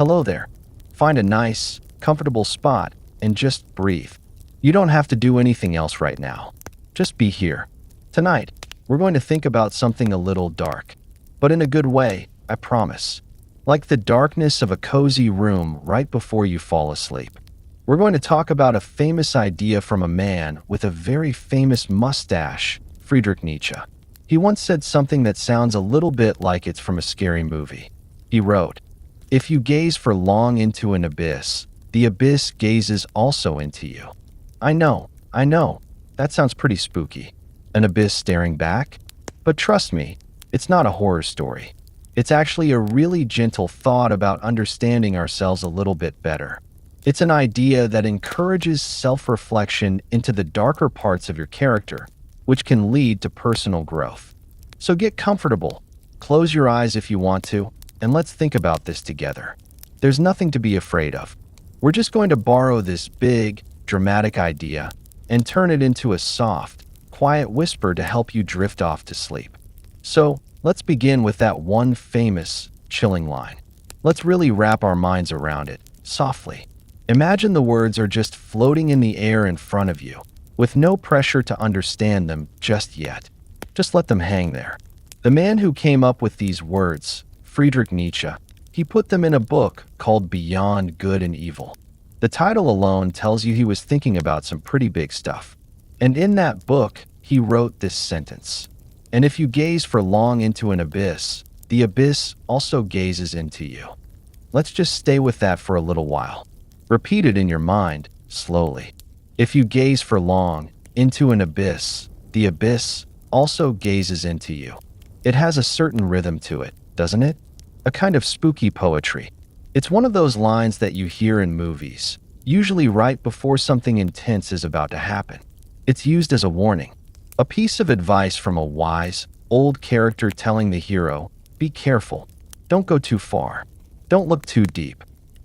Hello there. Find a nice, comfortable spot and just breathe. You don't have to do anything else right now. Just be here. Tonight, we're going to think about something a little dark, but in a good way, I promise. Like the darkness of a cozy room right before you fall asleep. We're going to talk about a famous idea from a man with a very famous mustache, Friedrich Nietzsche. He once said something that sounds a little bit like it's from a scary movie. He wrote, "If you gaze for long into an abyss, the abyss gazes also into you." I know, that sounds pretty spooky. An abyss staring back? But trust me, it's not a horror story. It's actually a really gentle thought about understanding ourselves a little bit better. It's an idea that encourages self-reflection into the darker parts of your character, which can lead to personal growth. So get comfortable, close your eyes if you want to, and let's think about this together. There's nothing to be afraid of. We're just going to borrow this big, dramatic idea and turn it into a soft, quiet whisper to help you drift off to sleep. So, let's begin with that one famous, chilling line. Let's really wrap our minds around it, softly. Imagine the words are just floating in the air in front of you, with no pressure to understand them just yet. Just let them hang there. The man who came up with these words, Friedrich Nietzsche, he put them in a book called Beyond Good and Evil. The title alone tells you he was thinking about some pretty big stuff. And in that book, he wrote this sentence, "And if you gaze for long into an abyss, the abyss also gazes into you." Let's just stay with that for a little while. Repeat it in your mind, slowly. If you gaze for long into an abyss, the abyss also gazes into you. It has a certain rhythm to it, doesn't it? A kind of spooky poetry. It's one of those lines that you hear in movies, usually right before something intense is about to happen. It's used as a warning, a piece of advice from a wise, old character telling the hero, be careful, don't go too far, don't look too deep.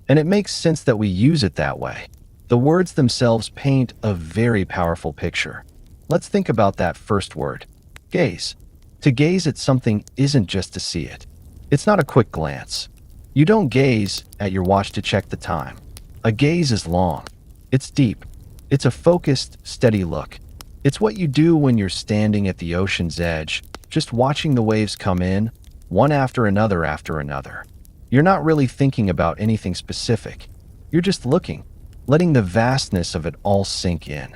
And it makes sense that we use it that way. The words themselves paint a very powerful picture. Let's think about that first word, gaze. To gaze at something isn't just to see it. It's not a quick glance. You don't gaze at your watch to check the time. A gaze is long. It's deep. It's a focused, steady look. It's what you do when you're standing at the ocean's edge, just watching the waves come in, one after another after another. You're not really thinking about anything specific. You're just looking, letting the vastness of it all sink in.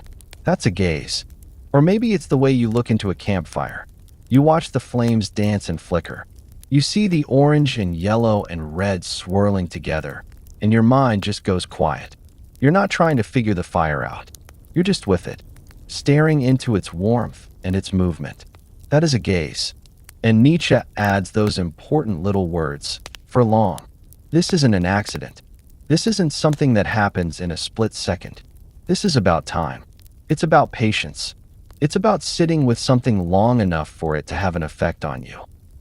That's a gaze. Or maybe it's the way you look into a campfire. You watch the flames dance and flicker. You see the orange and yellow and red swirling together, and your mind just goes quiet. You're not trying to figure the fire out. You're just with it, staring into its warmth and its movement. That is a gaze. And Nietzsche adds those important little words, for long. This isn't an accident. This isn't something that happens in a split second. This is about time. It's about patience. It's about sitting with something long enough for it to have an effect on you.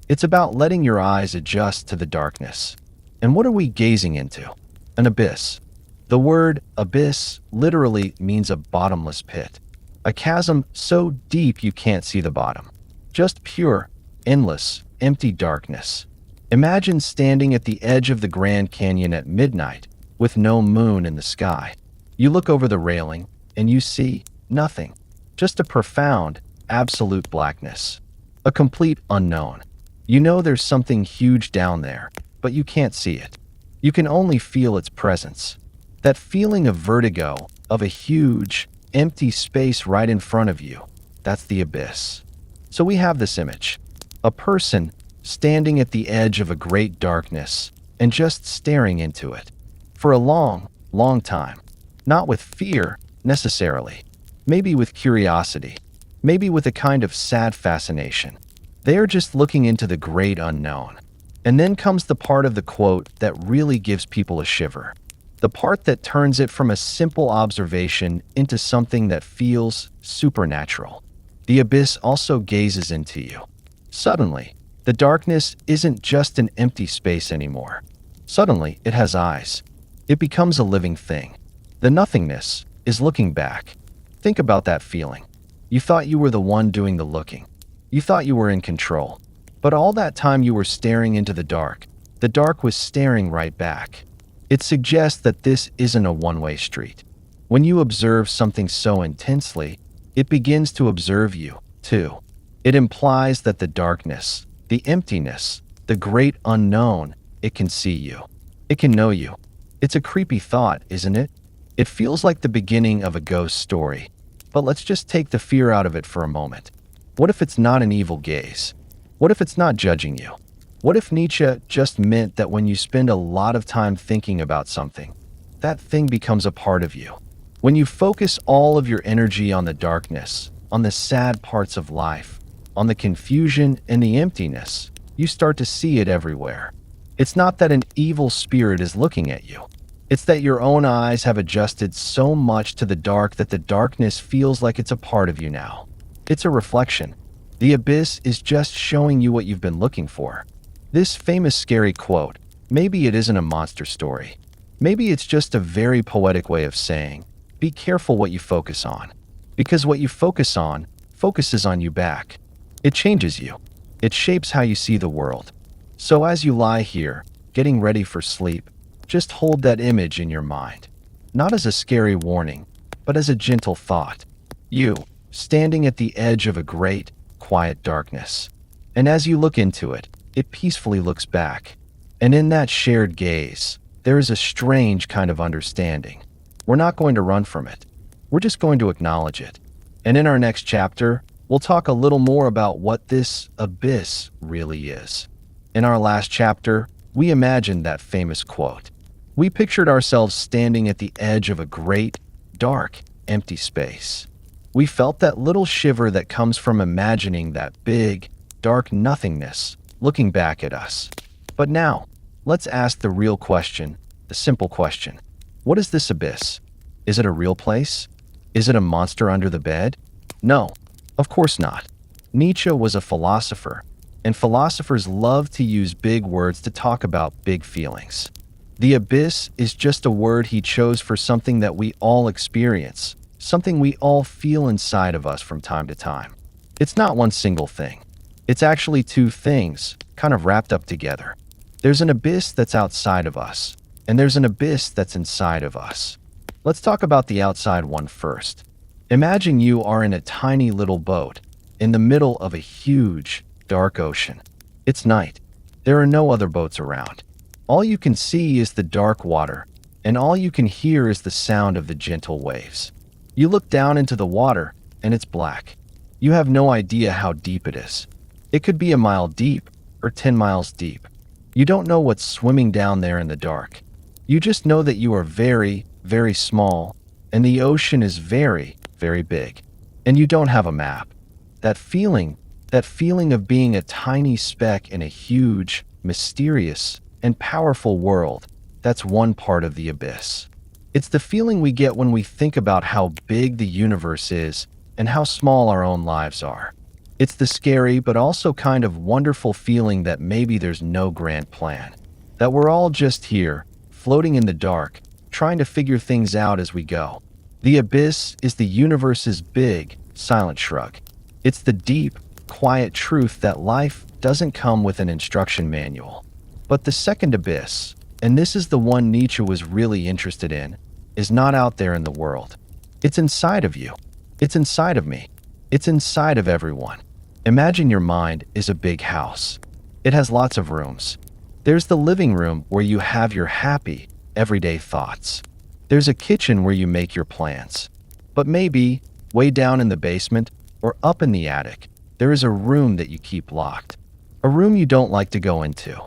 It's about letting your eyes adjust to the darkness. And what are we gazing into? An abyss. The word abyss literally means a bottomless pit. A chasm so deep you can't see the bottom. Just pure, endless, empty darkness. Imagine standing at the edge of the Grand Canyon at midnight with no moon in the sky. You look over the railing and you see nothing. Just a profound, absolute blackness. A complete unknown. You know there's something huge down there, but you can't see it. You can only feel its presence. That feeling of vertigo, of a huge, empty space right in front of you, that's the abyss. So we have this image. A person standing at the edge of a great darkness and just staring into it. For a long, long time. Not with fear, necessarily. Maybe with curiosity. Maybe with a kind of sad fascination. They are just looking into the great unknown. And then comes the part of the quote that really gives people a shiver. The part that turns it from a simple observation into something that feels supernatural. The abyss also gazes into you. Suddenly, the darkness isn't just an empty space anymore. Suddenly, it has eyes. It becomes a living thing. The nothingness is looking back. Think about that feeling. You thought you were the one doing the looking. You thought you were in control. But all that time you were staring into the dark was staring right back. It suggests that this isn't a one-way street. When you observe something so intensely, it begins to observe you, too. It implies that the darkness, the emptiness, the great unknown, it can see you. It can know you. It's a creepy thought, isn't it? It feels like the beginning of a ghost story. But let's just take the fear out of it for a moment. What if it's not an evil gaze? What if it's not judging you? What if Nietzsche just meant that when you spend a lot of time thinking about something, that thing becomes a part of you? When you focus all of your energy on the darkness, on the sad parts of life, on the confusion and the emptiness, you start to see it everywhere. It's not that an evil spirit is looking at you. It's that your own eyes have adjusted so much to the dark that the darkness feels like it's a part of you now. It's a reflection. The abyss is just showing you what you've been looking for. This famous scary quote, maybe it isn't a monster story. Maybe it's just a very poetic way of saying, be careful what you focus on. Because what you focus on focuses on you back. It changes you. It shapes how you see the world. So as you lie here, getting ready for sleep, just hold that image in your mind. Not as a scary warning, but as a gentle thought. You, standing at the edge of a great, quiet darkness. And as you look into it, it peacefully looks back. And in that shared gaze, there is a strange kind of understanding. We're not going to run from it. We're just going to acknowledge it. And in our next chapter, we'll talk a little more about what this abyss really is. In our last chapter, we imagined that famous quote. We pictured ourselves standing at the edge of a great, dark, empty space. We felt that little shiver that comes from imagining that big, dark nothingness looking back at us. But now, let's ask the real question, the simple question. What is this abyss? Is it a real place? Is it a monster under the bed? No, of course not. Nietzsche was a philosopher, and philosophers love to use big words to talk about big feelings. The abyss is just a word he chose for something that we all experience, something we all feel inside of us from time to time. It's not one single thing. It's actually two things, kind of wrapped up together. There's an abyss that's outside of us, and there's an abyss that's inside of us. Let's talk about the outside one first. Imagine you are in a tiny little boat in the middle of a huge, dark ocean. It's night. There are no other boats around. All you can see is the dark water, and all you can hear is the sound of the gentle waves. You look down into the water, and it's black. You have no idea how deep it is. It could be a mile deep or 10 miles deep. You don't know what's swimming down there in the dark. You just know that you are very, very small, and the ocean is very, very big. And you don't have a map. That feeling of being a tiny speck in a huge, mysterious, and powerful world, that's one part of the abyss. It's the feeling we get when we think about how big the universe is and how small our own lives are. It's the scary but also kind of wonderful feeling that maybe there's no grand plan, that we're all just here, floating in the dark, trying to figure things out as we go. The abyss is the universe's big, silent shrug. It's the deep, quiet truth that life doesn't come with an instruction manual. But the second abyss, and this is the one Nietzsche was really interested in, is not out there in the world. It's inside of you. It's inside of me. It's inside of everyone. Imagine your mind is a big house. It has lots of rooms. There's the living room where you have your happy, everyday thoughts. There's a kitchen where you make your plans. But maybe, way down in the basement or up in the attic, there is a room that you keep locked. A room you don't like to go into.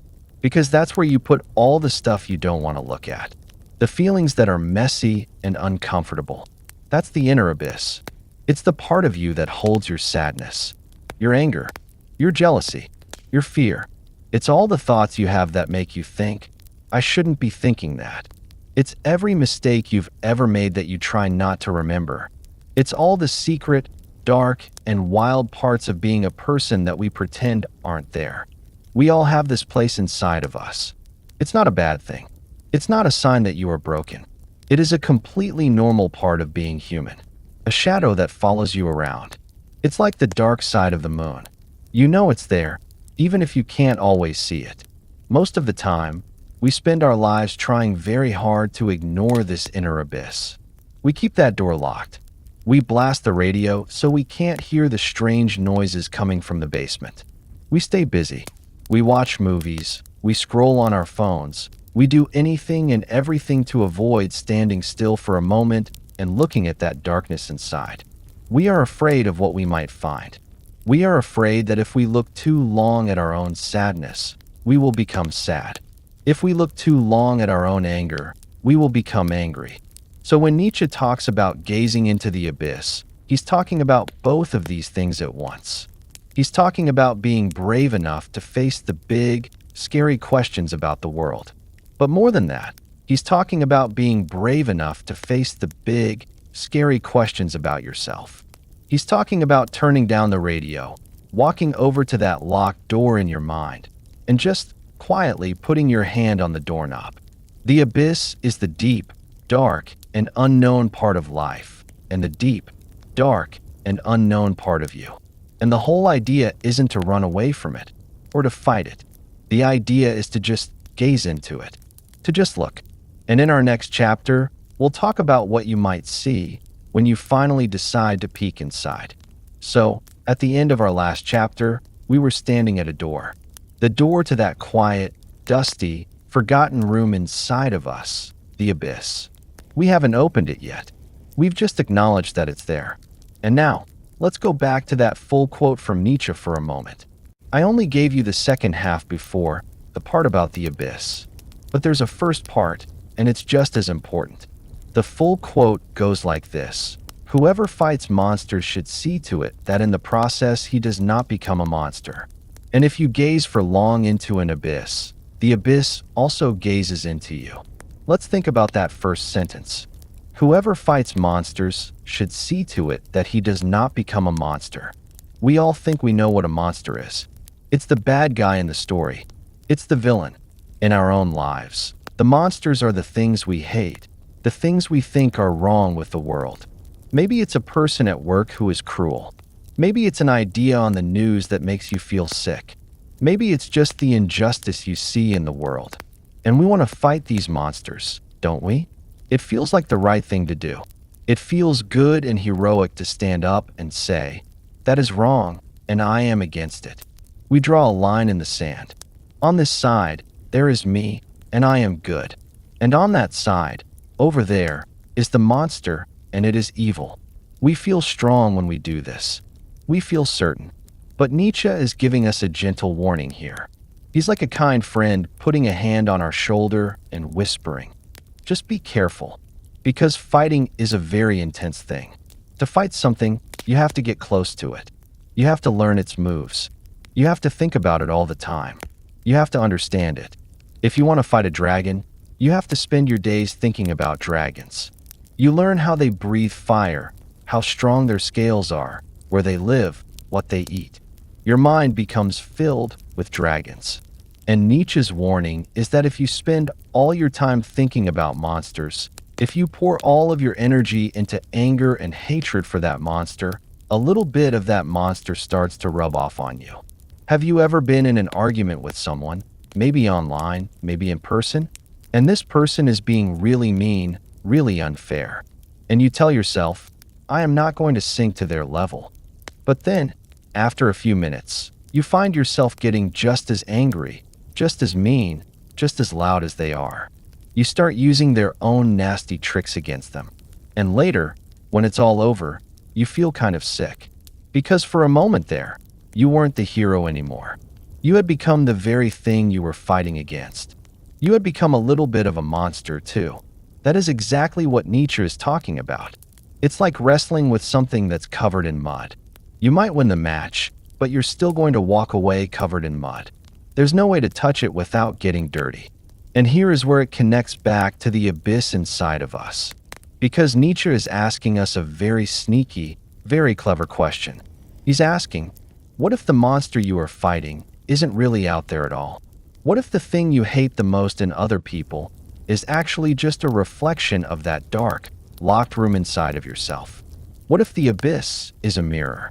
Because that's where you put all the stuff you don't want to look at. The feelings that are messy and uncomfortable. That's the inner abyss. It's the part of you that holds your sadness, your anger, your jealousy, your fear. It's all the thoughts you have that make you think, I shouldn't be thinking that. It's every mistake you've ever made that you try not to remember. It's all the secret, dark, and wild parts of being a person that we pretend aren't there. We all have this place inside of us. It's not a bad thing. It's not a sign that you are broken. It is a completely normal part of being human. A shadow that follows you around. It's like the dark side of the moon. You know it's there, even if you can't always see it. Most of the time, We spend our lives trying very hard to ignore this inner abyss. We keep that door locked. We blast the radio so we can't hear the strange noises coming from the basement. We stay busy. We watch movies. We scroll on our phones. We do anything and everything to avoid standing still for a moment and looking at that darkness inside. We are afraid of what we might find. We are afraid that if we look too long at our own sadness, we will become sad. If we look too long at our own anger, we will become angry. So when Nietzsche talks about gazing into the abyss, he's talking about both of these things at once. He's talking about being brave enough to face the big, scary questions about the world. But more than that, he's talking about being brave enough to face the big, scary questions about yourself. He's talking about turning down the radio, walking over to that locked door in your mind, and just quietly putting your hand on the doorknob. The abyss is the deep, dark, and unknown part of life, and the deep, dark, and unknown part of you. And the whole idea isn't to run away from it or to fight it. The idea is to just gaze into it, to just look. And in our next chapter, we'll talk about what you might see when you finally decide to peek inside. So, at the end of our last chapter, we were standing at a door. The door to that quiet, dusty, forgotten room inside of us, the abyss. We haven't opened it yet. We've just acknowledged that it's there. And now, let's go back to that full quote from Nietzsche for a moment. I only gave you the second half before, the part about the abyss. But there's a first part, and it's just as important. The full quote goes like this: "Whoever fights monsters should see to it that in the process he does not become a monster. And if you gaze for long into an abyss, the abyss also gazes into you." Let's think about that first sentence. Whoever fights monsters should see to it that he does not become a monster. We all think we know what a monster is. It's the bad guy in the story. It's the villain. In our own lives, the monsters are the things we hate, the things we think are wrong with the world. Maybe it's a person at work who is cruel. Maybe it's an idea on the news that makes you feel sick. Maybe it's just the injustice you see in the world. And we want to fight these monsters, don't we? It feels like the right thing to do. It feels good and heroic to stand up and say, "That is wrong, and I am against it." We draw a line in the sand. On this side, there is me, and I am good. And on that side, over there, is the monster, and it is evil. We feel strong when we do this. We feel certain. But Nietzsche is giving us a gentle warning here. He's like a kind friend putting a hand on our shoulder and whispering, "Just be careful," because fighting is a very intense thing. To fight something, you have to get close to it. You have to learn its moves. You have to think about it all the time. You have to understand it. If you want to fight a dragon, you have to spend your days thinking about dragons. You learn how they breathe fire, how strong their scales are, where they live, what they eat. Your mind becomes filled with dragons. And Nietzsche's warning is that if you spend all your time thinking about monsters, if you pour all of your energy into anger and hatred for that monster, a little bit of that monster starts to rub off on you. Have you ever been in an argument with someone, maybe online, maybe in person, and this person is being really mean, really unfair, and you tell yourself, "I am not going to sink to their level." But then, after a few minutes, you find yourself getting just as angry, just as mean, just as loud as they are. You start using their own nasty tricks against them. And later, when it's all over, you feel kind of sick. Because for a moment there, you weren't the hero anymore. You had become the very thing you were fighting against. You had become a little bit of a monster too. That is exactly what Nietzsche is talking about. It's like wrestling with something that's covered in mud. You might win the match, but you're still going to walk away covered in mud. There's no way to touch it without getting dirty. And here is where it connects back to the abyss inside of us. Because Nietzsche is asking us a very sneaky, very clever question. He's asking, what if the monster you are fighting isn't really out there at all? What if the thing you hate the most in other people is actually just a reflection of that dark, locked room inside of yourself? What if the abyss is a mirror?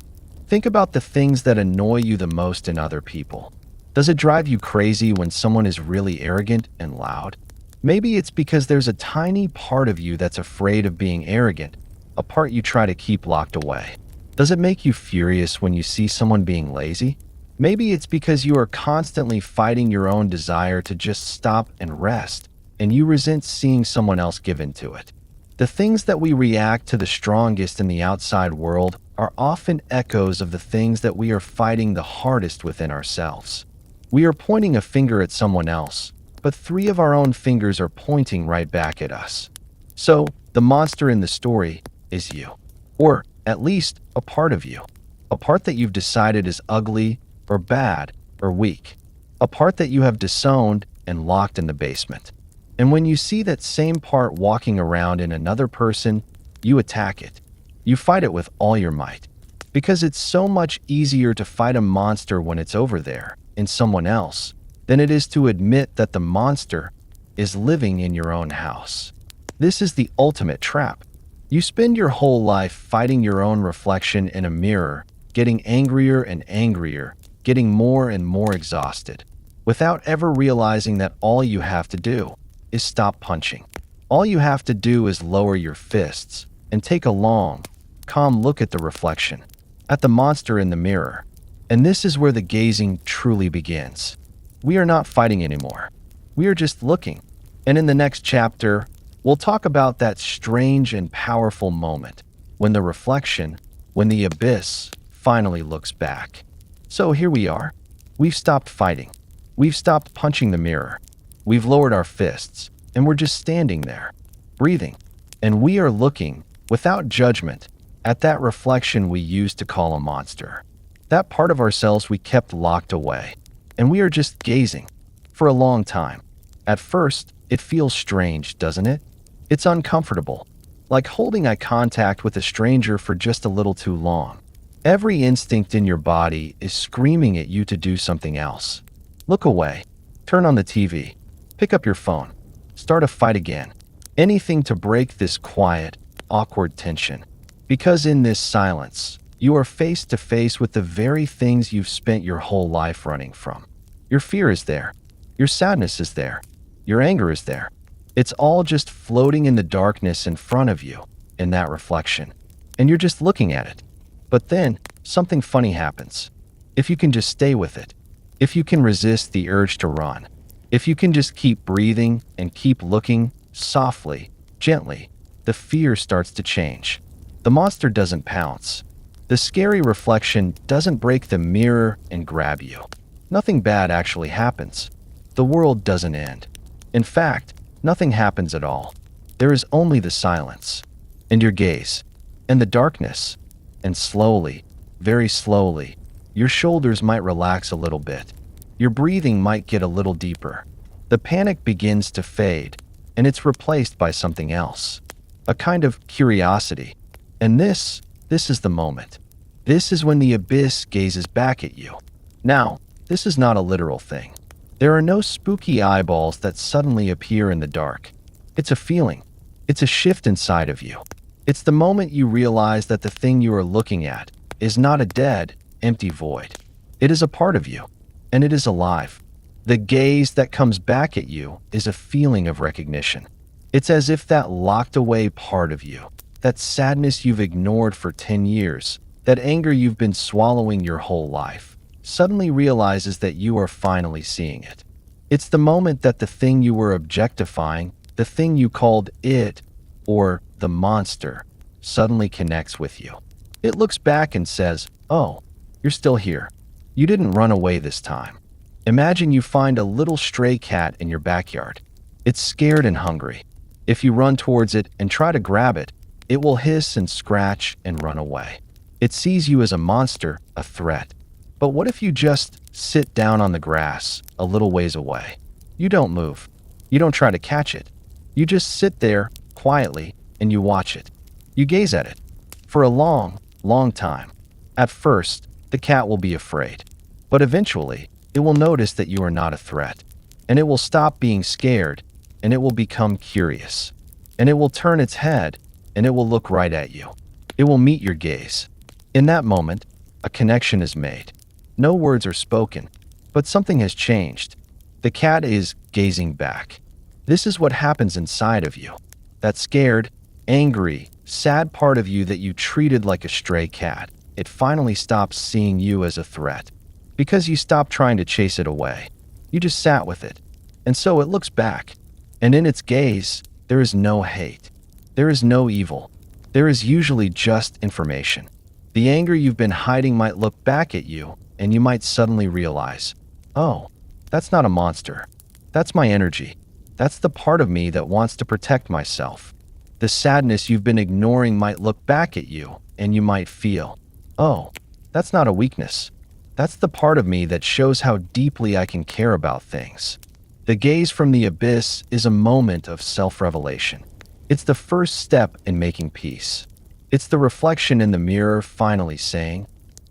Think about the things that annoy you the most in other people. Does it drive you crazy when someone is really arrogant and loud? Maybe it's because there's a tiny part of you that's afraid of being arrogant, a part you try to keep locked away. Does it make you furious when you see someone being lazy? Maybe it's because you are constantly fighting your own desire to just stop and rest, and you resent seeing someone else give in to it. The things that we react to the strongest in the outside world are often echoes of the things that we are fighting the hardest within ourselves. We are pointing a finger at someone else, but 3 of our own fingers are pointing right back at us. So, the monster in the story is you. Or, at least, a part of you. A part that you've decided is ugly, or bad, or weak. A part that you have disowned and locked in the basement. And when you see that same part walking around in another person, you attack it. You fight it with all your might. Because it's so much easier to fight a monster when it's over there, in someone else, than it is to admit that the monster is living in your own house. This is the ultimate trap. You spend your whole life fighting your own reflection in a mirror, getting angrier and angrier, getting more and more exhausted, without ever realizing that all you have to do is stop punching. All you have to do is lower your fists and take a long, calm look at the reflection, at the monster in the mirror. And this is where the gazing truly begins. We are not fighting anymore. We are just looking. And in the next chapter, we'll talk about that strange and powerful moment when the reflection, when the abyss finally looks back. So here we are. We've stopped fighting. We've stopped punching the mirror. We've lowered our fists, and we're just standing there, breathing. And we are looking, without judgment, at that reflection we used to call a monster. That part of ourselves we kept locked away. And we are just gazing for a long time. At first, it feels strange, doesn't it? It's uncomfortable, like holding eye contact with a stranger for just a little too long. Every instinct in your body is screaming at you to do something else. Look away, turn on the TV, pick up your phone, start a fight again. Anything to break this quiet, awkward tension. Because in this silence, you are face to face with the very things you've spent your whole life running from. Your fear is there. Your sadness is there. Your anger is there. It's all just floating in the darkness in front of you, in that reflection. And you're just looking at it. But then, something funny happens. If you can just stay with it. If you can resist the urge to run. If you can just keep breathing and keep looking, softly, gently, the fear starts to change. The monster doesn't pounce. The scary reflection doesn't break the mirror and grab you. Nothing bad actually happens. The world doesn't end. In fact, nothing happens at all. There is only the silence, and your gaze, and the darkness. And slowly, very slowly, your shoulders might relax a little bit. Your breathing might get a little deeper. The panic begins to fade, and it's replaced by something else. A kind of curiosity. And this is the moment. This is when the abyss gazes back at you. Now, this is not a literal thing. There are no spooky eyeballs that suddenly appear in the dark. It's a feeling. It's a shift inside of you. It's the moment you realize that the thing you are looking at is not a dead, empty void. It is a part of you, and it is alive. The gaze that comes back at you is a feeling of recognition. It's as if that locked away part of you, that sadness you've ignored for 10 years, that anger you've been swallowing your whole life, suddenly realizes that you are finally seeing it. It's the moment that the thing you were objectifying, the thing you called it, or the monster, suddenly connects with you. It looks back and says, "Oh, you're still here. You didn't run away this time." Imagine you find a little stray cat in your backyard. It's scared and hungry. If you run towards it and try to grab it, it will hiss and scratch and run away. It sees you as a monster, a threat. But what if you just sit down on the grass, a little ways away? You don't move. You don't try to catch it. You just sit there, quietly, and you watch it. You gaze at it. For a long, long time. At first, the cat will be afraid. But eventually, it will notice that you are not a threat. And it will stop being scared, and it will become curious. And it will turn its head, and it will look right at you. It will meet your gaze. In that moment, a connection is made. No words are spoken, But something has changed. The cat is gazing back. This is what happens inside of you. That scared, angry, sad part of you that you treated like a stray cat. It finally stops seeing you as a threat. Because you stopped trying to chase it away. You just sat with it. And so it looks back. And in its gaze, there is no hate. There is no evil. There is usually just information. The anger you've been hiding might look back at you, and you might suddenly realize, oh, that's not a monster. That's my energy. That's the part of me that wants to protect myself. The sadness you've been ignoring might look back at you, and you might feel, oh, that's not a weakness. That's the part of me that shows how deeply I can care about things. The gaze from the abyss is a moment of self-revelation. It's the first step in making peace. It's the reflection in the mirror finally saying,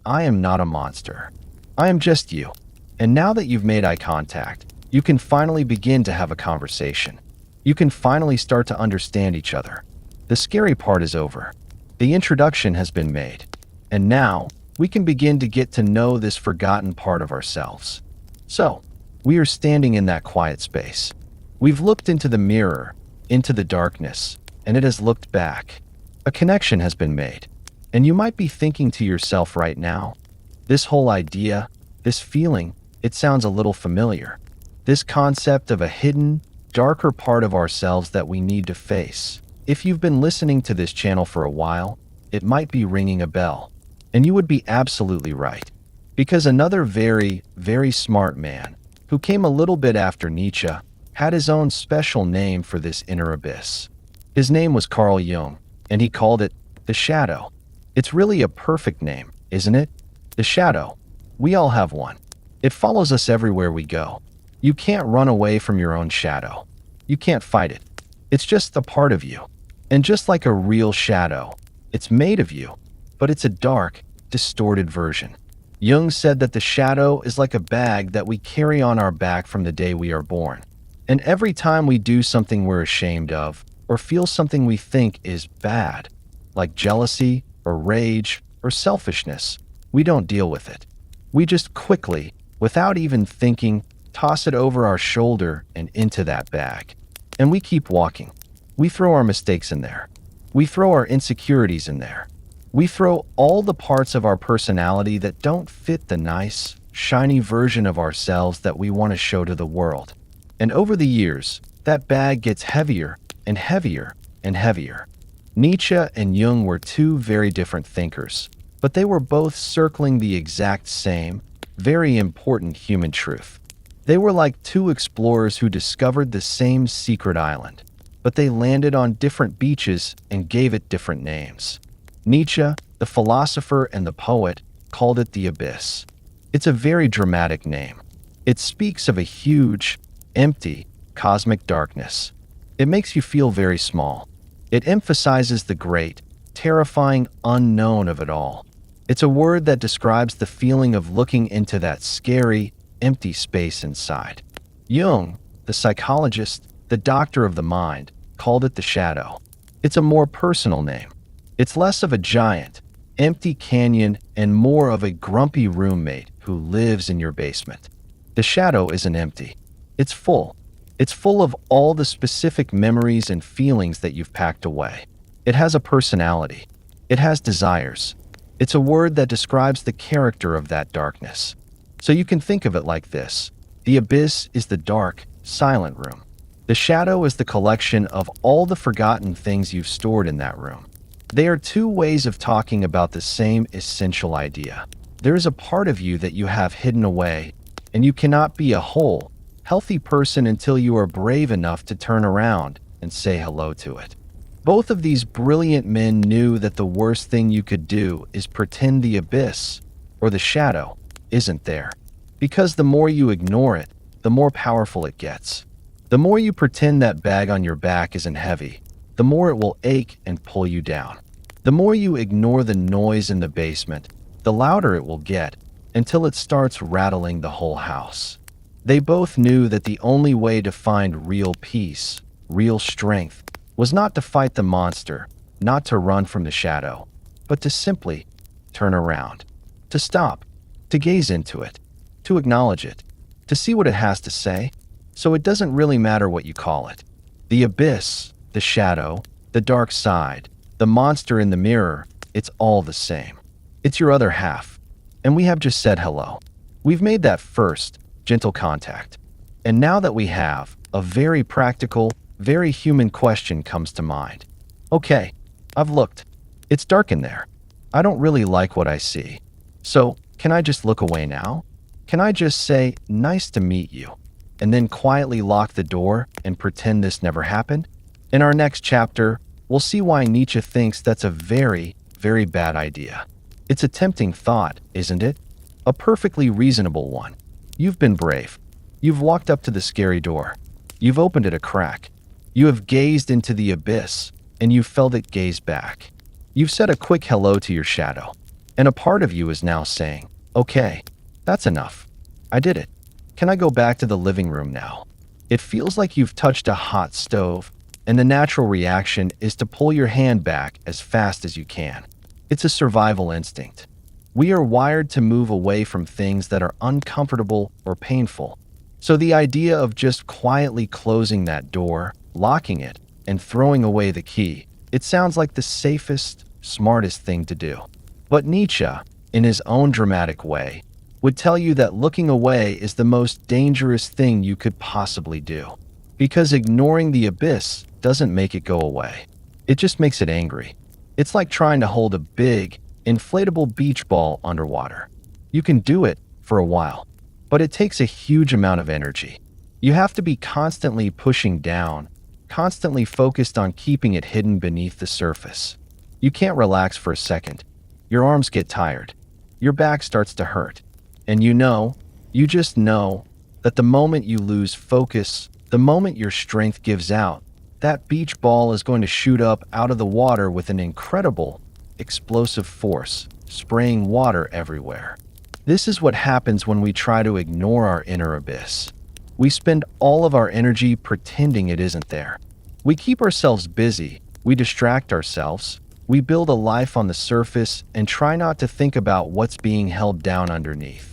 I am not a monster. I am just you. And now that you've made eye contact, you can finally begin to have a conversation. You can finally start to understand each other. The scary part is over. The introduction has been made. And now, we can begin to get to know this forgotten part of ourselves. So, we are standing in that quiet space. We've looked into the mirror, into the darkness, and it has looked back. A connection has been made. And you might be thinking to yourself right now, this whole idea, this feeling, it sounds a little familiar. This concept of a hidden, darker part of ourselves that we need to face. If you've been listening to this channel for a while, it might be ringing a bell. And you would be absolutely right. Because another very, very smart man, who came a little bit after Nietzsche, had his own special name for this inner abyss. His name was Carl Jung, and he called it the shadow. It's really a perfect name, isn't it? The shadow. We all have one. It follows us everywhere we go. You can't run away from your own shadow. You can't fight it. It's just a part of you. And just like a real shadow, it's made of you, but it's a dark, distorted version. Jung said that the shadow is like a bag that we carry on our back from the day we are born. And every time we do something we're ashamed of, or feel something we think is bad, like jealousy, or rage, or selfishness, we don't deal with it. We just quickly, without even thinking, toss it over our shoulder and into that bag. And we keep walking. We throw our mistakes in there. We throw our insecurities in there. We throw all the parts of our personality that don't fit the nice, shiny version of ourselves that we want to show to the world. And over the years, that bag gets heavier and heavier and heavier. Nietzsche and Jung were two very different thinkers, but they were both circling the exact same, very important human truth. They were like two explorers who discovered the same secret island, but they landed on different beaches and gave it different names. Nietzsche, the philosopher and the poet, called it the abyss. It's a very dramatic name. It speaks of a huge, empty, cosmic darkness. It makes you feel very small. It emphasizes the great, terrifying unknown of it all. It's a word that describes the feeling of looking into that scary, empty space inside. Jung, the psychologist, the doctor of the mind, called it the shadow. It's a more personal name. It's less of a giant, empty canyon and more of a grumpy roommate who lives in your basement. The shadow isn't empty. It's full. It's full of all the specific memories and feelings that you've packed away. It has a personality. It has desires. It's a word that describes the character of that darkness. So you can think of it like this. The abyss is the dark, silent room. The shadow is the collection of all the forgotten things you've stored in that room. They are two ways of talking about the same essential idea. There is a part of you that you have hidden away, and you cannot be a whole, healthy person until you are brave enough to turn around and say hello to it. Both of these brilliant men knew that the worst thing you could do is pretend the abyss, or the shadow, isn't there. Because the more you ignore it, the more powerful it gets. The more you pretend that bag on your back isn't heavy, the more it will ache and pull you down. The more you ignore the noise in the basement, the louder it will get, until it starts rattling the whole house. They both knew that the only way to find real peace, real strength, was not to fight the monster, not to run from the shadow, but to simply turn around, to stop, to gaze into it, to acknowledge it, to see what it has to say. So it doesn't really matter what you call it. The abyss, the shadow, the dark side, the monster in the mirror, it's all the same. It's your other half. And we have just said hello. We've made that first, gentle contact. And now that we have, a very practical, very human question comes to mind. Okay, I've looked. It's dark in there. I don't really like what I see. So, can I just look away now? Can I just say, nice to meet you, and then quietly lock the door and pretend this never happened? In our next chapter, we'll see why Nietzsche thinks that's a very, very bad idea. It's a tempting thought, isn't it? A perfectly reasonable one. You've been brave. You've walked up to the scary door. You've opened it a crack. You have gazed into the abyss, and you felt it gaze back. You've said a quick hello to your shadow, and a part of you is now saying, okay, that's enough. I did it. Can I go back to the living room now? It feels like you've touched a hot stove, and the natural reaction is to pull your hand back as fast as you can. It's a survival instinct. We are wired to move away from things that are uncomfortable or painful. So the idea of just quietly closing that door, locking it, and throwing away the key, it sounds like the safest, smartest thing to do. But Nietzsche, in his own dramatic way, would tell you that looking away is the most dangerous thing you could possibly do. Because ignoring the abyss doesn't make it go away. It just makes it angry. It's like trying to hold a big, inflatable beach ball underwater. You can do it for a while, but it takes a huge amount of energy. You have to be constantly pushing down, constantly focused on keeping it hidden beneath the surface. You can't relax for a second. Your arms get tired. Your back starts to hurt. And you just know that the moment you lose focus, the moment your strength gives out, that beach ball is going to shoot up out of the water with an incredible, explosive force, spraying water everywhere. This is what happens when we try to ignore our inner abyss. We spend all of our energy pretending it isn't there. We keep ourselves busy, we distract ourselves, we build a life on the surface and try not to think about what's being held down underneath.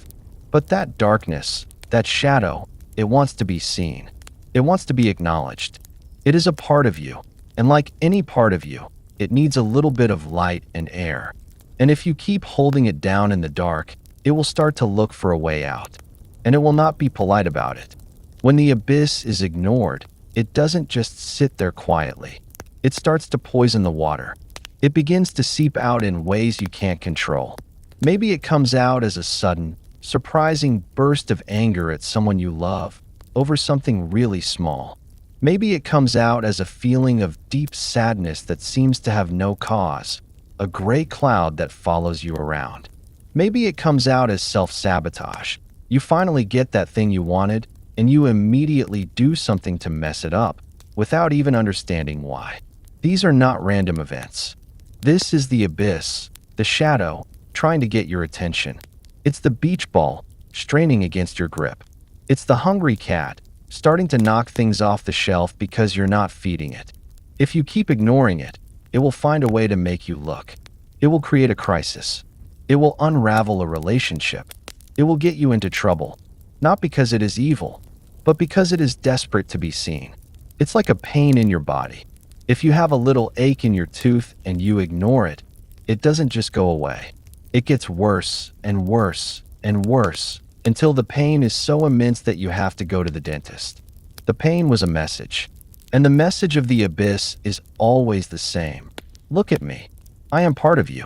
But that darkness, that shadow, it wants to be seen. It wants to be acknowledged. It is a part of you, and like any part of you, it needs a little bit of light and air. And if you keep holding it down in the dark, it will start to look for a way out, and it will not be polite about it. When the abyss is ignored, it doesn't just sit there quietly. It starts to poison the water. It begins to seep out in ways you can't control. Maybe it comes out as a sudden, surprising burst of anger at someone you love over something really small. Maybe it comes out as a feeling of deep sadness that seems to have no cause, a gray cloud that follows you around. Maybe it comes out as self-sabotage. You finally get that thing you wanted, and you immediately do something to mess it up, without even understanding why. These are not random events. This is the abyss, the shadow, trying to get your attention. It's the beach ball, straining against your grip. It's the hungry cat, starting to knock things off the shelf because you're not feeding it. If you keep ignoring it, it will find a way to make you look. It will create a crisis. It will unravel a relationship. It will get you into trouble, not because it is evil, but because it is desperate to be seen. It's like a pain in your body. If you have a little ache in your tooth and you ignore it, it doesn't just go away. It gets worse and worse and worse until the pain is so immense that you have to go to the dentist. The pain was a message, and the message of the abyss is always the same. Look at me. I am part of you.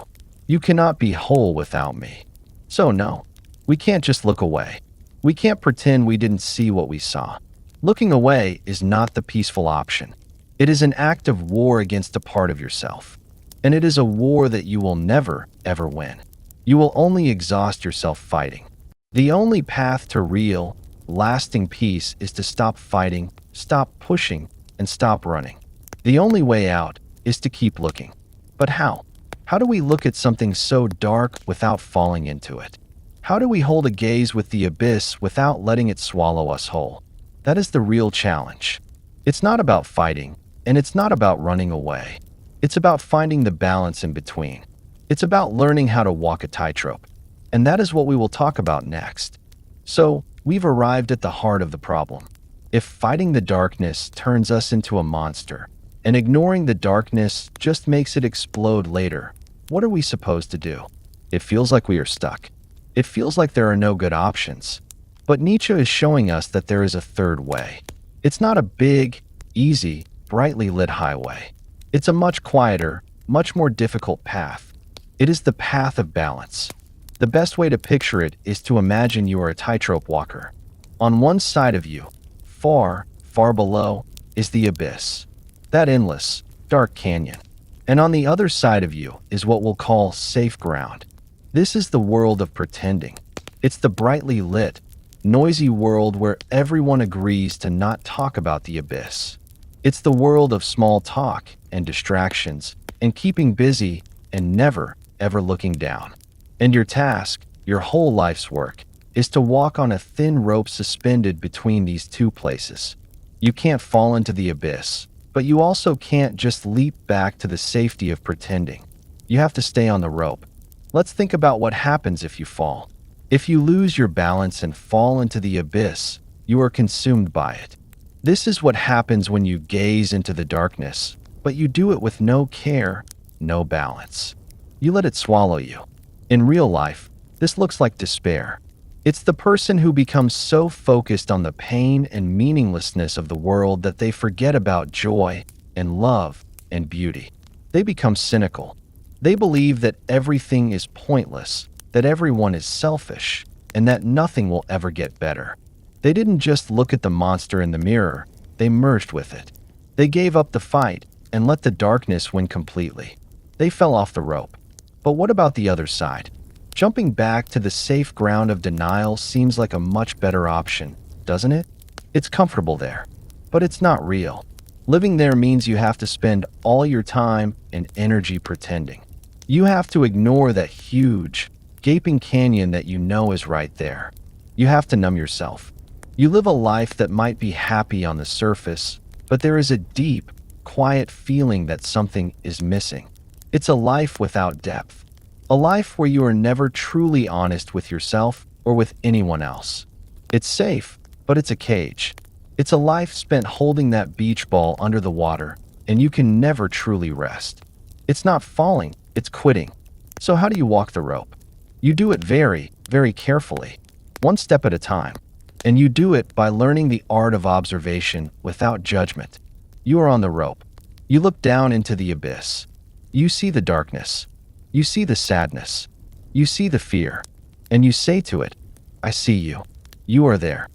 You cannot be whole without me. So no, we can't just look away. We can't pretend we didn't see what we saw. Looking away is not the peaceful option. It is an act of war against a part of yourself. And it is a war that you will never, ever win. You will only exhaust yourself fighting. The only path to real, lasting peace is to stop fighting, stop pushing, and stop running. The only way out is to keep looking. But how? How do we look at something so dark without falling into it? How do we hold a gaze with the abyss without letting it swallow us whole? That is the real challenge. It's not about fighting, and it's not about running away. It's about finding the balance in between. It's about learning how to walk a tightrope. And that is what we will talk about next. So, We've arrived at the heart of the problem. If fighting the darkness turns us into a monster, and ignoring the darkness just makes it explode later, what are we supposed to do? It feels like we are stuck. It feels like there are no good options. But Nietzsche is showing us that there is a third way. It's not a big, easy, brightly lit highway. It's a much quieter, much more difficult path. It is the path of balance. The best way to picture it is to imagine you are a tightrope walker. On one side of you, far, far below, is the abyss, that endless, dark canyon. And on the other side of you is what we'll call safe ground. This is the world of pretending. It's the brightly lit, noisy world where everyone agrees to not talk about the abyss. It's the world of small talk and distractions and keeping busy and never, ever looking down. And your task, your whole life's work, is to walk on a thin rope suspended between these two places. You can't fall into the abyss, but you also can't just leap back to the safety of pretending. You have to stay on the rope. Let's think about what happens if you fall. If you lose your balance and fall into the abyss, you are consumed by it. This is what happens when you gaze into the darkness, but you do it with no care, no balance. You let it swallow you. In real life, this looks like despair. It's the person who becomes so focused on the pain and meaninglessness of the world that they forget about joy and love and beauty. They become cynical. They believe that everything is pointless, that everyone is selfish, and that nothing will ever get better. They didn't just look at the monster in the mirror, they merged with it. They gave up the fight and let the darkness win completely. They fell off the rope. But what about the other side? Jumping back to the safe ground of denial seems like a much better option, doesn't it? It's comfortable there, but it's not real. Living there means you have to spend all your time and energy pretending. You have to ignore that huge, gaping canyon that you know is right there. You have to numb yourself. You live a life that might be happy on the surface, but there is a deep, quiet feeling that something is missing. It's a life without depth. A life where you are never truly honest with yourself or with anyone else. It's safe, but it's a cage. It's a life spent holding that beach ball under the water, and you can never truly rest. It's not falling, it's quitting. So how do you walk the rope? You do it very, very carefully, one step at a time. And you do it by learning the art of observation without judgment. You are on the rope. You look down into the abyss. You see the darkness. You see the sadness. You see the fear. And you say to it, I see you. You are there.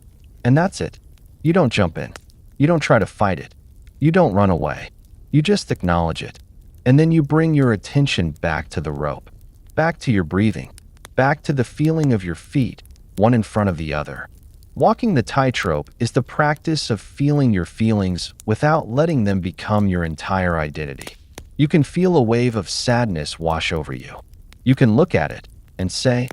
And that's it. You don't jump in. You don't try to fight it. You don't run away. You just acknowledge it. And then you bring your attention back to the rope, back to your breathing, back to the feeling of your feet, one in front of the other. Walking the tightrope is the practice of feeling your feelings without letting them become your entire identity. You can feel a wave of sadness wash over you. You can look at it and say,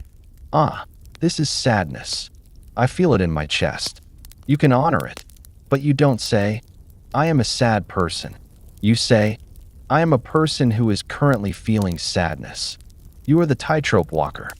this is sadness. I feel it in my chest. You can honor it, but you don't say, I am a sad person. You say, I am a person who is currently feeling sadness. You are the tightrope walker.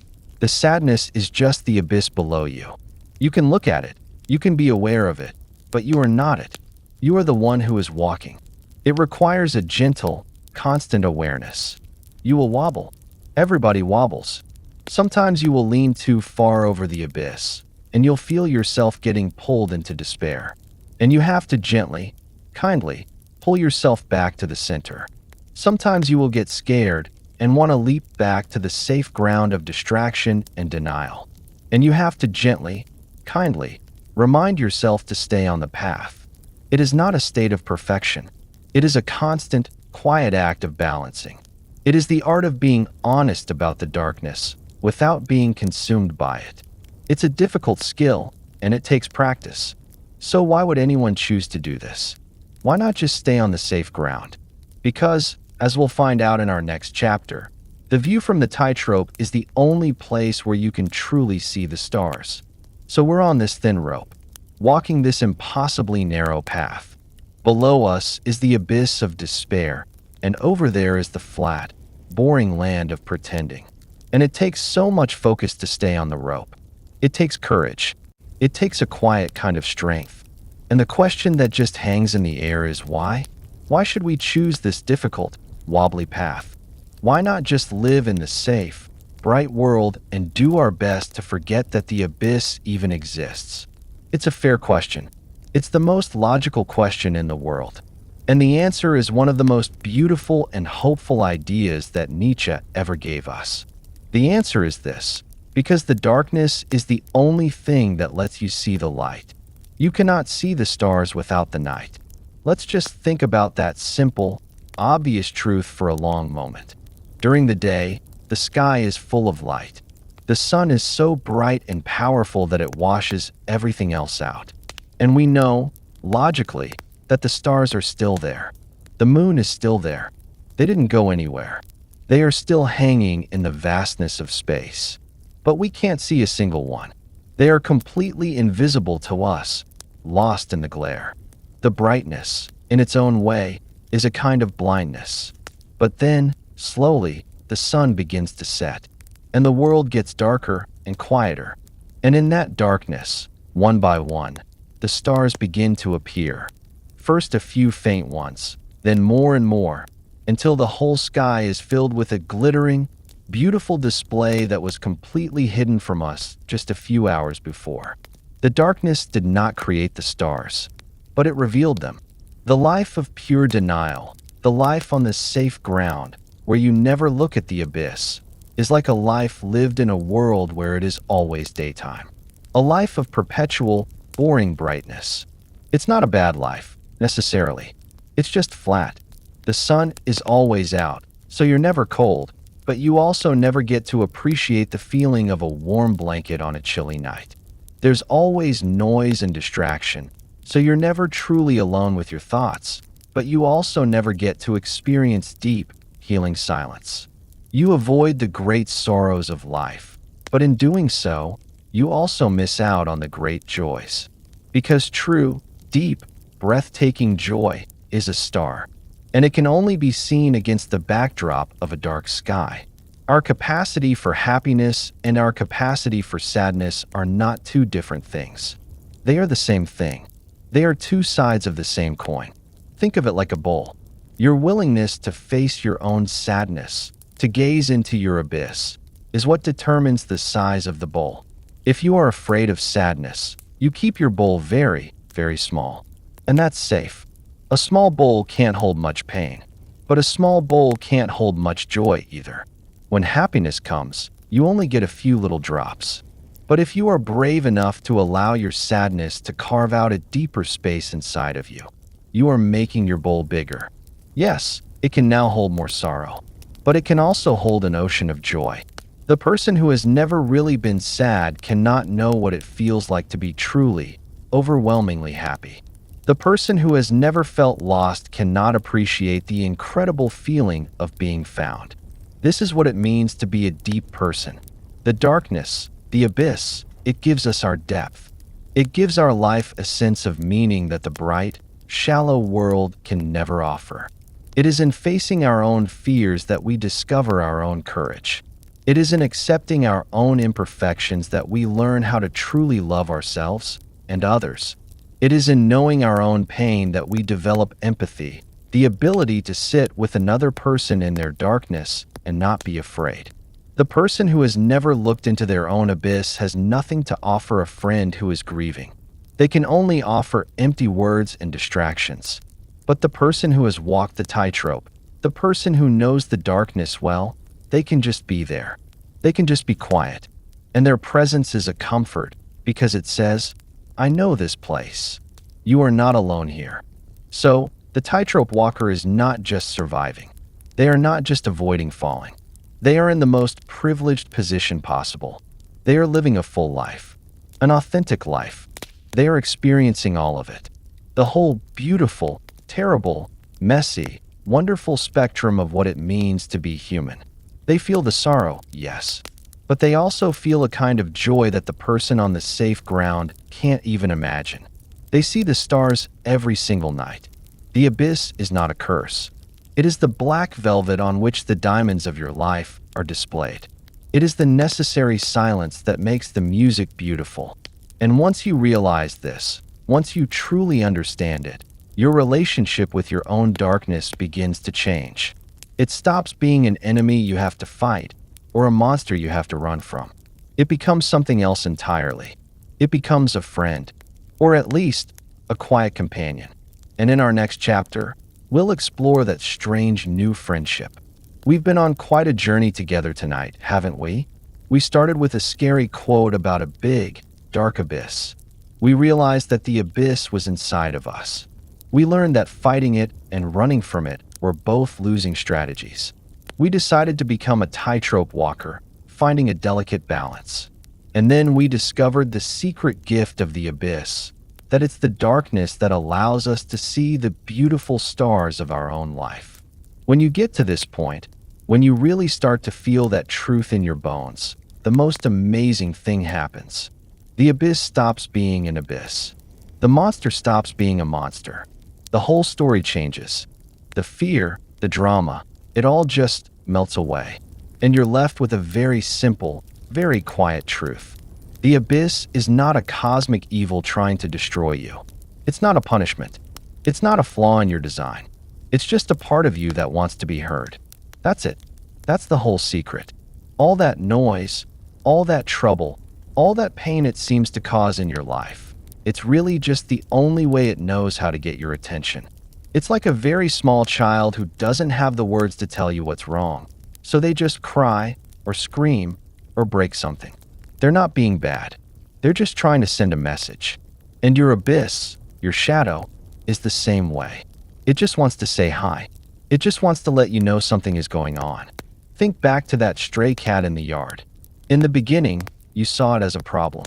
The sadness is just the abyss below you. You can look at it, you can be aware of it, but you are not it. You are the one who is walking. It requires a gentle, constant awareness. You will wobble. Everybody wobbles. Sometimes you will lean too far over the abyss, and you'll feel yourself getting pulled into despair. And you have to gently, kindly, pull yourself back to the center. Sometimes you will get scared and want to leap back to the safe ground of distraction and denial. And you have to gently, kindly, remind yourself to stay on the path. It is not a state of perfection. It is a constant, quiet act of balancing. It is the art of being honest about the darkness without being consumed by it. It's a difficult skill, and it takes practice. So why would anyone choose to do this? Why not just stay on the safe ground? Because, as we'll find out in our next chapter, the view from the tightrope is the only place where you can truly see the stars. So we're on this thin rope, walking this impossibly narrow path. Below us is the abyss of despair, and over there is the flat, boring land of pretending. And it takes so much focus to stay on the rope. It takes courage. It takes a quiet kind of strength. And the question that just hangs in the air is why? Why should we choose this difficult, wobbly path? Why not just live in the safe, bright world and do our best to forget that the abyss even exists? It's a fair question. It's the most logical question in the world. And the answer is one of the most beautiful and hopeful ideas that Nietzsche ever gave us. The answer is this: because the darkness is the only thing that lets you see the light. You cannot see the stars without the night. Let's just think about that simple, obvious truth for a long moment. During the day, the sky is full of light. The sun is so bright and powerful that it washes everything else out. And we know, logically, that the stars are still there. The moon is still there. They didn't go anywhere. They are still hanging in the vastness of space. But we can't see a single one. They are completely invisible to us, lost in the glare. The brightness, in its own way, is a kind of blindness. But then, slowly, the sun begins to set, and the world gets darker and quieter. And in that darkness, one by one, the stars begin to appear. First a few faint ones, then more and more, until the whole sky is filled with a glittering, beautiful display that was completely hidden from us just a few hours before. The darkness did not create the stars, but it revealed them. The life of pure denial, the life on the safe ground, where you never look at the abyss, is like a life lived in a world where it is always daytime. A life of perpetual, boring brightness. It's not a bad life, necessarily. It's just flat. The sun is always out, so you're never cold, but you also never get to appreciate the feeling of a warm blanket on a chilly night. There's always noise and distraction, so you're never truly alone with your thoughts, but you also never get to experience deep, healing silence. You avoid the great sorrows of life, but in doing so, you also miss out on the great joys. Because true, deep, breathtaking joy is a star, and it can only be seen against the backdrop of a dark sky. Our capacity for happiness and our capacity for sadness are not two different things. They are the same thing. They are two sides of the same coin. Think of it like a bowl. Your willingness to face your own sadness, to gaze into your abyss, is what determines the size of the bowl. If you are afraid of sadness, you keep your bowl very, very small. And that's safe. A small bowl can't hold much pain, but a small bowl can't hold much joy either. When happiness comes, you only get a few little drops. But if you are brave enough to allow your sadness to carve out a deeper space inside of you, you are making your bowl bigger. Yes, it can now hold more sorrow, but it can also hold an ocean of joy. The person who has never really been sad cannot know what it feels like to be truly, overwhelmingly happy. The person who has never felt lost cannot appreciate the incredible feeling of being found. This is what it means to be a deep person. The darkness, the abyss, it gives us our depth. It gives our life a sense of meaning that the bright, shallow world can never offer. It is in facing our own fears that we discover our own courage. It is in accepting our own imperfections that we learn how to truly love ourselves and others. It is in knowing our own pain that we develop empathy, the ability to sit with another person in their darkness and not be afraid. The person who has never looked into their own abyss has nothing to offer a friend who is grieving. They can only offer empty words and distractions. But the person who has walked the tightrope, the person who knows the darkness well, they can just be there. They can just be quiet. And their presence is a comfort because it says, I know this place. You are not alone here. So, the tightrope walker is not just surviving. They are not just avoiding falling. They are in the most privileged position possible. They are living a full life, an authentic life. They are experiencing all of it. The whole beautiful, terrible, messy, wonderful spectrum of what it means to be human. They feel the sorrow, yes, but they also feel a kind of joy that the person on the safe ground can't even imagine. They see the stars every single night. The abyss is not a curse. It is the black velvet on which the diamonds of your life are displayed. It is the necessary silence that makes the music beautiful. And once you realize this, once you truly understand it, your relationship with your own darkness begins to change. It stops being an enemy you have to fight or a monster you have to run from. It becomes something else entirely. It becomes a friend, or at least a quiet companion. And in our next chapter, we'll explore that strange new friendship. We've been on quite a journey together tonight, haven't we? We started with a scary quote about a big, dark abyss. We realized that the abyss was inside of us. We learned that fighting it and running from it were both losing strategies. We decided to become a tightrope walker, finding a delicate balance. And then we discovered the secret gift of the abyss, that it's the darkness that allows us to see the beautiful stars of our own life. When you get to this point, when you really start to feel that truth in your bones, the most amazing thing happens. The abyss stops being an abyss. The monster stops being a monster. The whole story changes. The fear, the drama, it all just melts away. And you're left with a very simple, very quiet truth. The abyss is not a cosmic evil trying to destroy you. It's not a punishment. It's not a flaw in your design. It's just a part of you that wants to be heard. That's it. That's the whole secret. All that noise, all that trouble, all that pain it seems to cause in your life, it's really just the only way it knows how to get your attention. It's like a very small child who doesn't have the words to tell you what's wrong, so they just cry or scream or break something. They're not being bad. They're just trying to send a message. And your abyss, your shadow, is the same way. It just wants to say hi. It just wants to let you know something is going on. Think back to that stray cat in the yard. In the beginning, you saw it as a problem.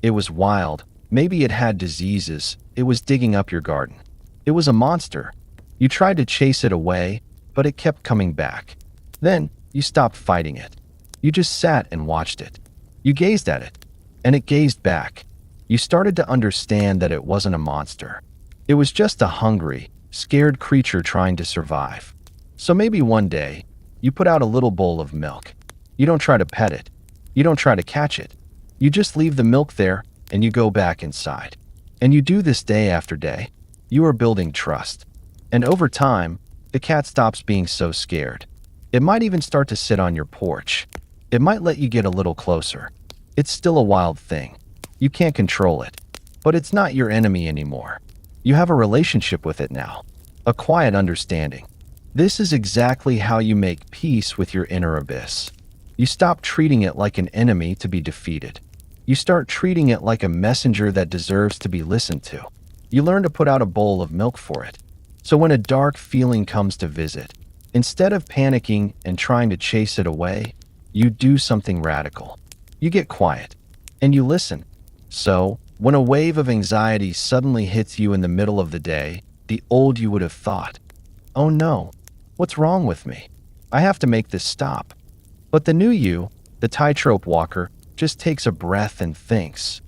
It was wild. Maybe it had diseases. It was digging up your garden. It was a monster. You tried to chase it away, but it kept coming back. Then, you stopped fighting it. You just sat and watched it. You gazed at it, and it gazed back. You started to understand that it wasn't a monster. It was just a hungry, scared creature trying to survive. So maybe one day, you put out a little bowl of milk. You don't try to pet it. You don't try to catch it. You just leave the milk there, and you go back inside. And you do this day after day. You are building trust. And over time, the cat stops being so scared. It might even start to sit on your porch. It might let you get a little closer. It's still a wild thing. You can't control it. But it's not your enemy anymore. You have a relationship with it now. A quiet understanding. This is exactly how you make peace with your inner abyss. You stop treating it like an enemy to be defeated. You start treating it like a messenger that deserves to be listened to. You learn to put out a bowl of milk for it. So when a dark feeling comes to visit, instead of panicking and trying to chase it away, you do something radical. You get quiet, and you listen. So, when a wave of anxiety suddenly hits you in the middle of the day, the old you would have thought, "Oh no, what's wrong with me? I have to make this stop." But the new you, the tightrope walker, just takes a breath and thinks,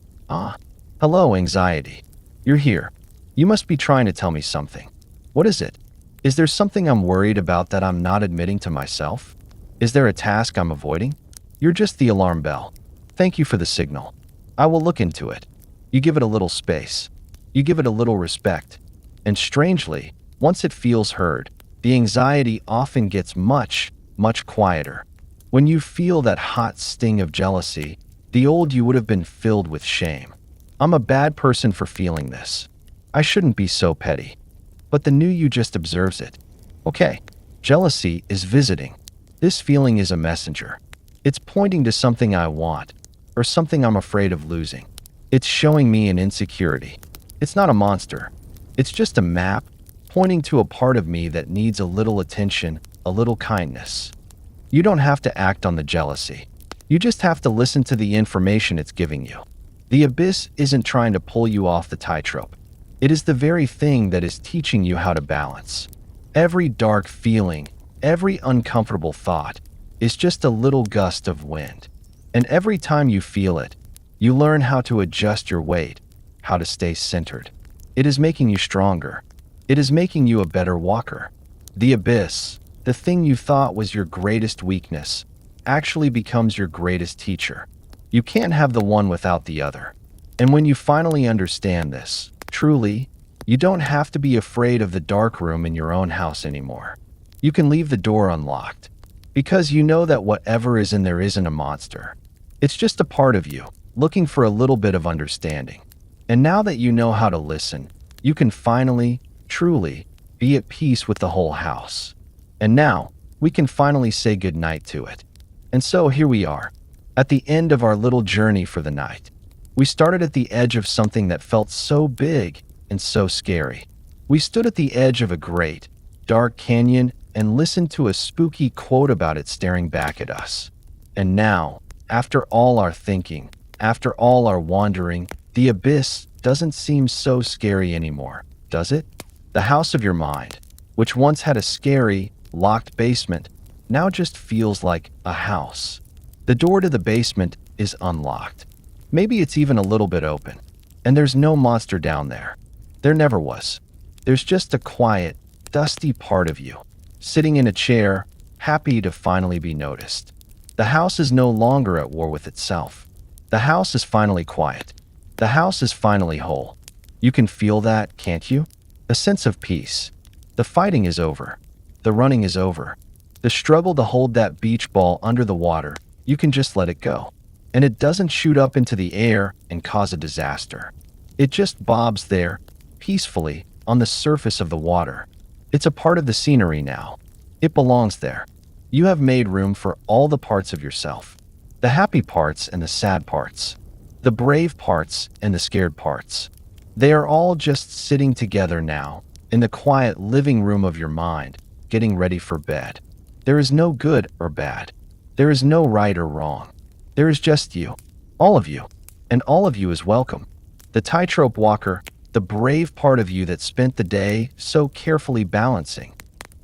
hello anxiety. You're here. You must be trying to tell me something. What is it? Is there something I'm worried about that I'm not admitting to myself? Is there a task I'm avoiding? You're just the alarm bell. Thank you for the signal. I will look into it. You give it a little space. You give it a little respect. And strangely, once it feels heard, the anxiety often gets much, much quieter. When you feel that hot sting of jealousy, the old you would have been filled with shame. I'm a bad person for feeling this. I shouldn't be so petty. But the new you just observes it. Okay, jealousy is visiting. This feeling is a messenger. It's pointing to something I want, or something I'm afraid of losing. It's showing me an insecurity. It's not a monster. It's just a map pointing to a part of me that needs a little attention, a little kindness. You don't have to act on the jealousy. You just have to listen to the information it's giving you. The abyss isn't trying to pull you off the tightrope. It is the very thing that is teaching you how to balance. Every dark feeling, every uncomfortable thought is just a little gust of wind. And every time you feel it, you learn how to adjust your weight, how to stay centered. It is making you stronger. It is making you a better walker. The abyss, the thing you thought was your greatest weakness, actually becomes your greatest teacher. You can't have the one without the other. And when you finally understand this, truly, you don't have to be afraid of the dark room in your own house anymore. You can leave the door unlocked, because you know that whatever is in there isn't a monster. It's just a part of you, looking for a little bit of understanding. And now that you know how to listen, you can finally, truly, be at peace with the whole house. And now, we can finally say goodnight to it. And so here we are, at the end of our little journey for the night. We started at the edge of something that felt so big and so scary. We stood at the edge of a great, dark canyon and listened to a spooky quote about it staring back at us. And now, after all our thinking, after all our wandering, the abyss doesn't seem so scary anymore, does it? The house of your mind, which once had a scary, locked basement, now just feels like a house. The door to the basement is unlocked. Maybe it's even a little bit open. And there's no monster down there. There never was. There's just a quiet, dusty part of you, sitting in a chair, happy to finally be noticed. The house is no longer at war with itself. The house is finally quiet. The house is finally whole. You can feel that, can't you? A sense of peace. The fighting is over. The running is over. The struggle to hold that beach ball under the water, you can just let it go. And it doesn't shoot up into the air and cause a disaster. It just bobs there, peacefully, on the surface of the water. It's a part of the scenery now. It belongs there. You have made room for all the parts of yourself. The happy parts and the sad parts. The brave parts and the scared parts. They are all just sitting together now, in the quiet living room of your mind, getting ready for bed. There is no good or bad. There is no right or wrong. There is just you, all of you, and all of you is welcome. The tightrope walker, the brave part of you that spent the day so carefully balancing.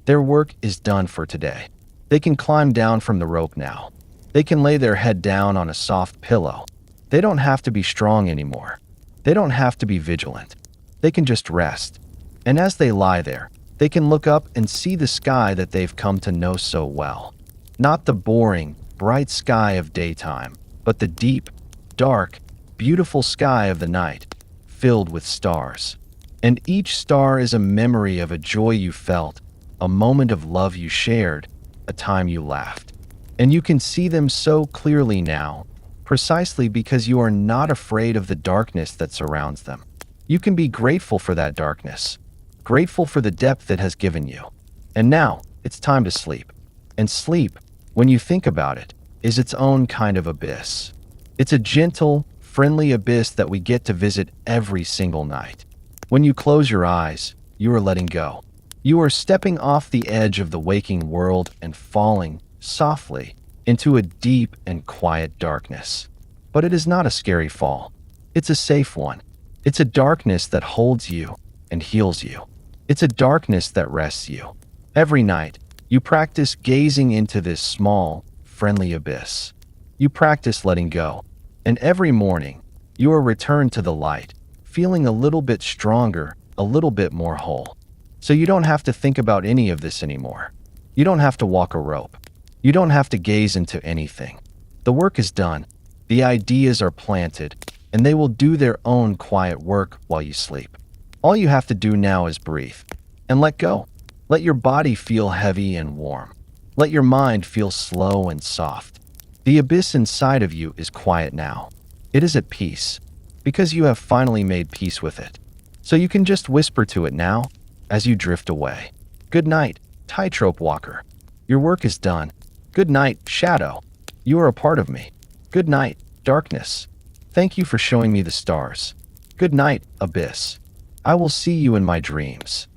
Their work is done for today. They can climb down from the rope now. They can lay their head down on a soft pillow. They don't have to be strong anymore. They don't have to be vigilant. They can just rest. And as they lie there, they can look up and see the sky that they've come to know so well. Not the boring, bright sky of daytime, but the deep, dark, beautiful sky of the night, filled with stars. And each star is a memory of a joy you felt, a moment of love you shared, a time you laughed. And you can see them so clearly now, precisely because you are not afraid of the darkness that surrounds them. You can be grateful for that darkness, grateful for the depth it has given you. And now, it's time to sleep. And sleep, when you think about it, is its own kind of abyss. It's a gentle, friendly abyss that we get to visit every single night. When you close your eyes, you are letting go. You are stepping off the edge of the waking world and falling, softly, into a deep and quiet darkness. But it is not a scary fall. It's a safe one. It's a darkness that holds you and heals you. It's a darkness that rests you. Every night, you practice gazing into this small, friendly abyss. You practice letting go. And every morning, you are returned to the light, feeling a little bit stronger, a little bit more whole. So you don't have to think about any of this anymore. You don't have to walk a rope. You don't have to gaze into anything. The work is done. The ideas are planted, and they will do their own quiet work while you sleep. All you have to do now is breathe and let go. Let your body feel heavy and warm. Let your mind feel slow and soft. The abyss inside of you is quiet now. It is at peace, because you have finally made peace with it. So you can just whisper to it now, as you drift away. Good night, tightrope walker. Your work is done. Good night, shadow. You are a part of me. Good night, darkness. Thank you for showing me the stars. Good night, abyss. I will see you in my dreams.